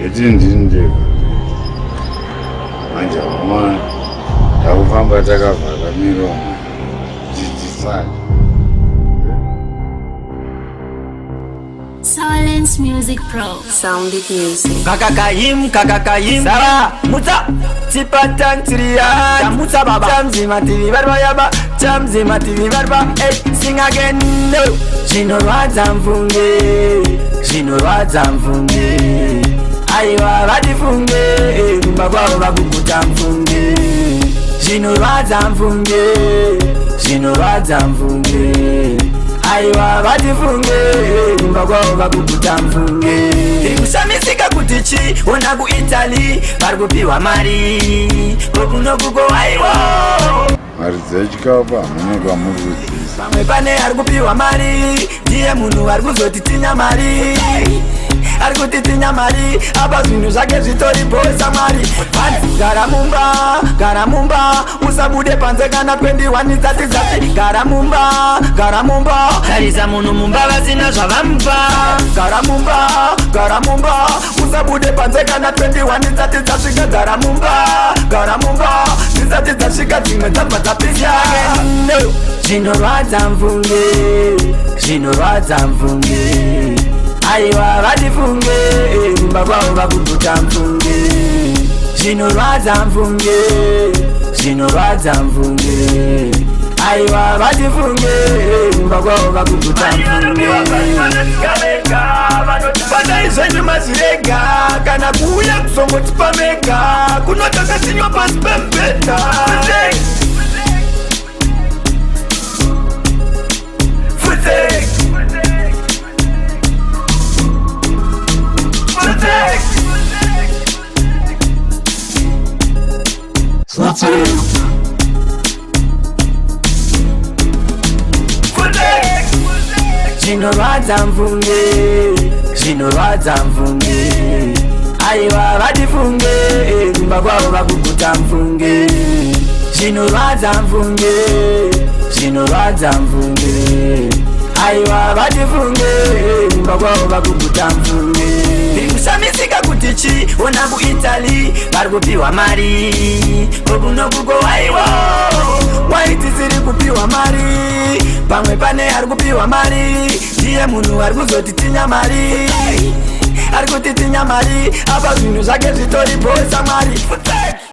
yetindinde manje uma yakufamba takavala miromo dzidzisana. Silence Music Pro. Sound it music. Kakakayim, Sara, Muta, Tipatan Triya, Muta Baba, Jamzima TV Barba Yaba, Jamzima TV Barba, hey, sing again, no. She know what I'm funge, Aywa Vadi funge, Baba Babu Jamfunge. She know what I'm funge, Aywa vatifunge mbagwa kukutamfunge kusamisika kutichi ona ku Italy varikupiwa mari kokunokuko aiwa mari dzechikapa munenge murudzisa pamwe pane arikupiwa mari ndiye munhu arikuzotitinya mari arikutitinya mari apa zvinhu zvake zvitori bosa mwari gara mumba usabude panze kana 21 dzati dzati gara mumba tarisa munhu mumba vasina zvavamupa gara mumba usabude panze kana 21 dzati dzasvika gara mumba dzisati dzasvika dzimwe dzabva dzapisha zvinorwadza mfunge Aywa vatifunge mbagwa vakuguta mfunge zvinorwadza mfunge Aywa vatifunge mbagwa vakuguta mfunge vanotipanda izvenyu mazirega kana kuuya kusongotipamega kunotoka sinywa pasi pembeta zvinorwadza mfunge aiwa vatifunge mbagwa vakuguta mfunge zvinorwadza mfunge aiwa vatifunge mbagwa vakuguta mfunge kusamisika kuti chi ona ku Italy varikupiwa mari kokunokuko aiwa waitisiri kupiwa mari pamwe pane arikupiwa mari ndiye munhu arikuzotitinya mari arikutitinya mari apa zvinhu zvake zvitori bosa mwari